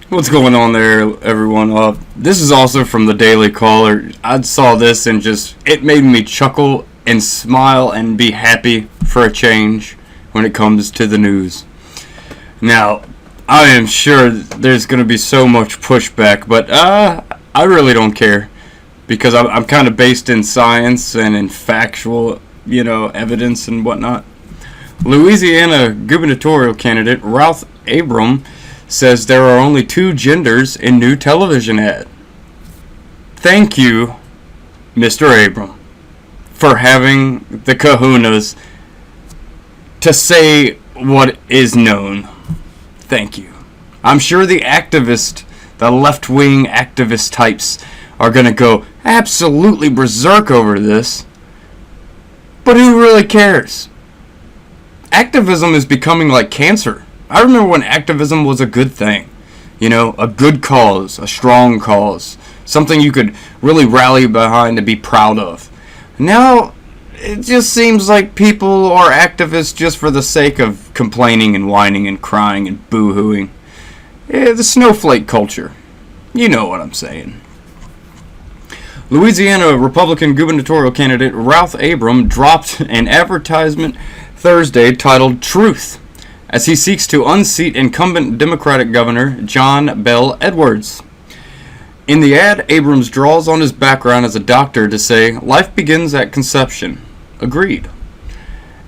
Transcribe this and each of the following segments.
What's going on there, everyone? This is also from the Daily Caller. I saw this and it made me chuckle and smile and be happy for a change when it comes to the news. Now, I am sure there's going to be so much pushback, but I really don't care because I'm kind of based in science and in factual, evidence and whatnot. Louisiana gubernatorial candidate Ralph Abrams says there are only two genders in new television ad. Thank you, Mr. Abrams, for having the kahunas to say what is known. Thank you. I'm sure the left-wing activist types are going to go absolutely berserk over this. But who really cares? Activism is becoming like cancer. I remember when activism was a good thing. A good cause, a strong cause. Something you could really rally behind and be proud of. Now, it just seems like people are activists just for the sake of complaining and whining and crying and boo-hooing. The snowflake culture. You know what I'm saying. Louisiana Republican gubernatorial candidate Ralph Abrams dropped an advertisement Thursday titled Truth, as he seeks to unseat incumbent Democratic Governor John Bel Edwards. In the ad, Abrams draws on his background as a doctor to say, life begins at conception. Agreed.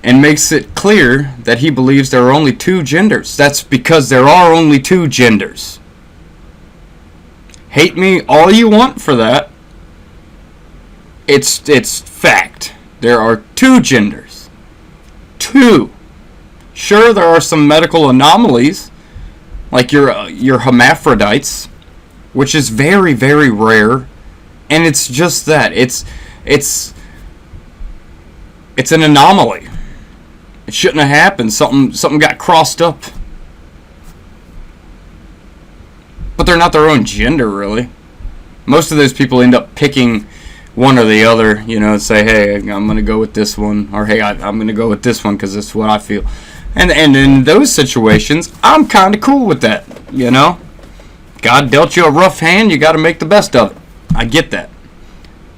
And makes it clear that he believes there are only two genders. That's because there are only two genders. Hate me all you want for that. It's fact. There are two genders. Two. Sure, there are some medical anomalies, like your hermaphrodites, which is very, very rare, and it's just that. It's an anomaly. It shouldn't have happened. Something got crossed up. But they're not their own gender, really. Most of those people end up picking one or the other, and say, hey, I'm going to go with this one, or hey, I'm going to go with this one because it's what I feel. And in those situations, I'm kind of cool with that, God dealt you a rough hand, you got to make the best of it. I get that.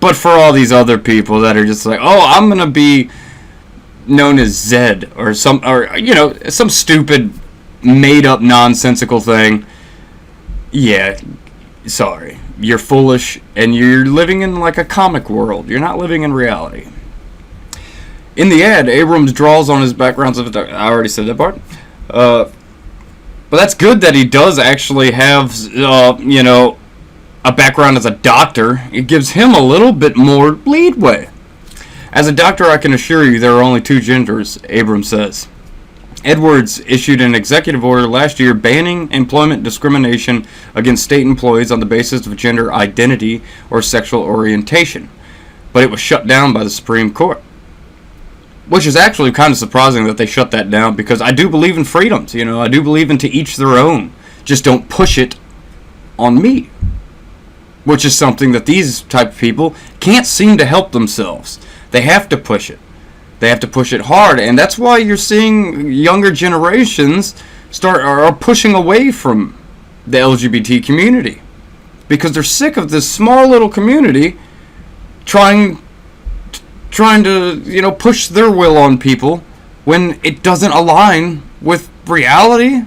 But for all these other people that are just like, oh, I'm going to be known as Zed or some stupid, made-up, nonsensical thing, yeah, sorry. You're foolish, and you're living in like a comic world. You're not living in reality. In the ad, Abrams draws on his backgrounds of I already said that part. But that's good that he does actually have, a background as a doctor. It gives him a little bit more leadway. As a doctor, I can assure you there are only two genders, Abrams says. Edwards issued an executive order last year banning employment discrimination against state employees on the basis of gender identity or sexual orientation. But it was shut down by the Supreme Court. Which is actually kind of surprising that they shut that down, because I do believe in freedoms, I do believe in to each their own. Just don't push it on me. Which is something that these type of people can't seem to help themselves. They have to push it. They have to push it hard, and that's why you're seeing younger generations are pushing away from the LGBT community. Because they're sick of this small little community trying to, push their will on people when it doesn't align with reality.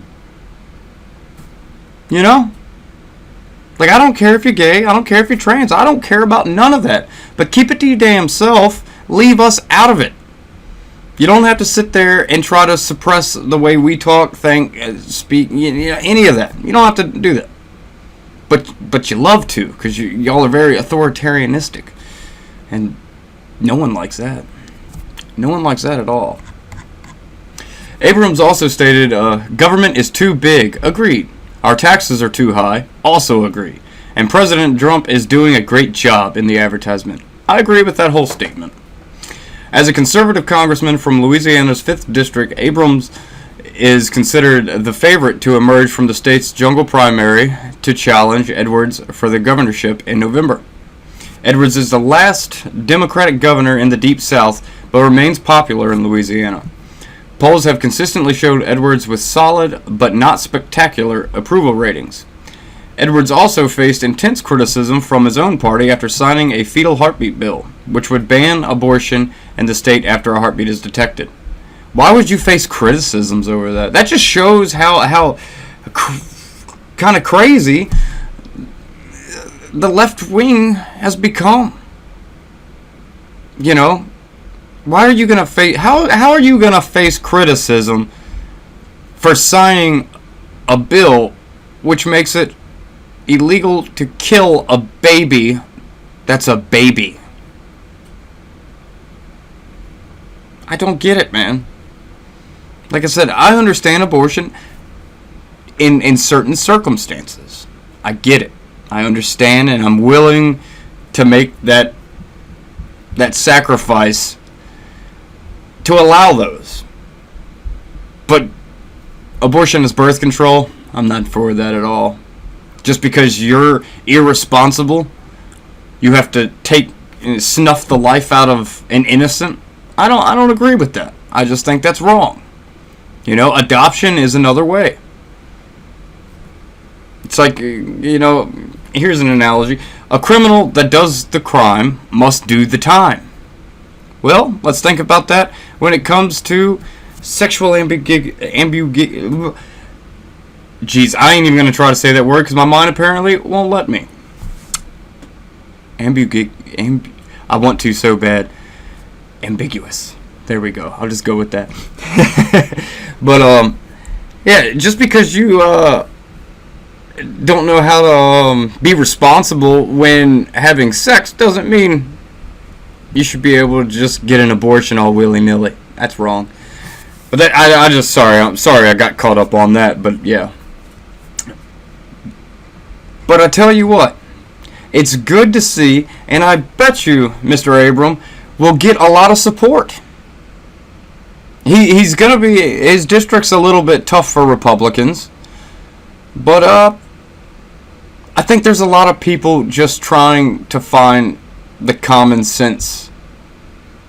Like, I don't care if you're gay, I don't care if you're trans, I don't care about none of that. But keep it to your damn self, leave us out of it. You don't have to sit there and try to suppress the way we talk, think, speak, any of that. You don't have to do that. But you love to, because y'all are very authoritarianistic. And no one likes that. No one likes that at all. Abrams also stated, government is too big. Agreed. Our taxes are too high. Also agree. And President Trump is doing a great job in the advertisement. I agree with that whole statement. As a conservative congressman from Louisiana's 5th District, Abrams is considered the favorite to emerge from the state's jungle primary to challenge Edwards for the governorship in November. Edwards is the last Democratic governor in the Deep South, but remains popular in Louisiana. Polls have consistently showed Edwards with solid but not spectacular approval ratings. Edwards also faced intense criticism from his own party after signing a fetal heartbeat bill, which would ban abortion in the state after a heartbeat is detected. Why would you face criticisms over that? That just shows how kind of crazy the left wing has become. You know, why are you gonna face? How are you gonna face criticism for signing a bill which makes it illegal to kill a baby that's a baby? I don't get it, man. Like I said, I understand abortion in certain circumstances. I get it. I understand, and I'm willing to make that sacrifice to allow those. But abortion is birth control. I'm not for that at all. Just because you're irresponsible, you have to snuff the life out of an innocent. I don't agree with that. I just think that's wrong. You know, adoption is another way. It's like, you know, here's an analogy. A criminal that does the crime must do the time. Well, let's think about that when it comes to sexual Jeez, I ain't even going to try to say that word because my mind apparently won't let me. I want to so bad. Ambiguous. There we go. I'll just go with that. But, yeah, just because you, don't know how to be responsible when having sex doesn't mean you should be able to just get an abortion all willy-nilly. That's wrong. But that, I'm sorry I got caught up on that, but yeah. But I tell you what, it's good to see, and I bet you, Mr. Abrams, will get a lot of support. He's going to be, his district's a little bit tough for Republicans, but I think there's a lot of people just trying to find the common sense.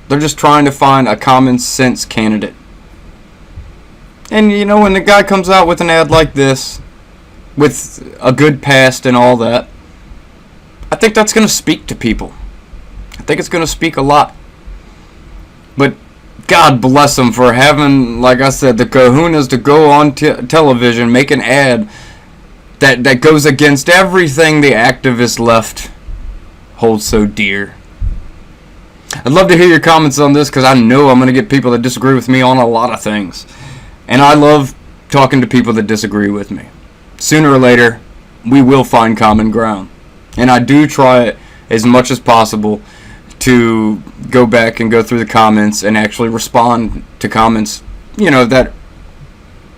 They're just trying to find a common sense candidate. And, you know, when the guy comes out with an ad like this, with a good past and all that, I think that's going to speak to people. I think it's going to speak a lot. But God bless him for having, like I said, the kahunas to go on television, make an ad that goes against everything the activist left holds so dear. I'd love to hear your comments on this because I know I'm going to get people that disagree with me on a lot of things. And I love talking to people that disagree with me. Sooner or later, we will find common ground. And I do try as much as possible to go back and go through the comments and actually respond to comments, you know, that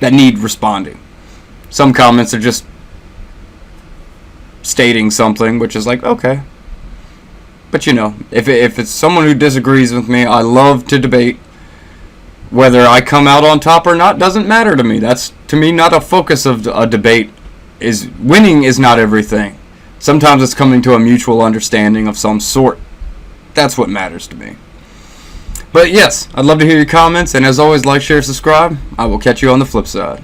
need responding. Some comments are just stating something, which is like, okay. But, you know, if it's someone who disagrees with me, I love to debate. Whether I come out on top or not doesn't matter to me. That's, to me, not a focus of a debate. Winning is not everything. Sometimes it's coming to a mutual understanding of some sort. That's what matters to me. But yes, I'd love to hear your comments. And as always, like, share, subscribe. I will catch you on the flip side.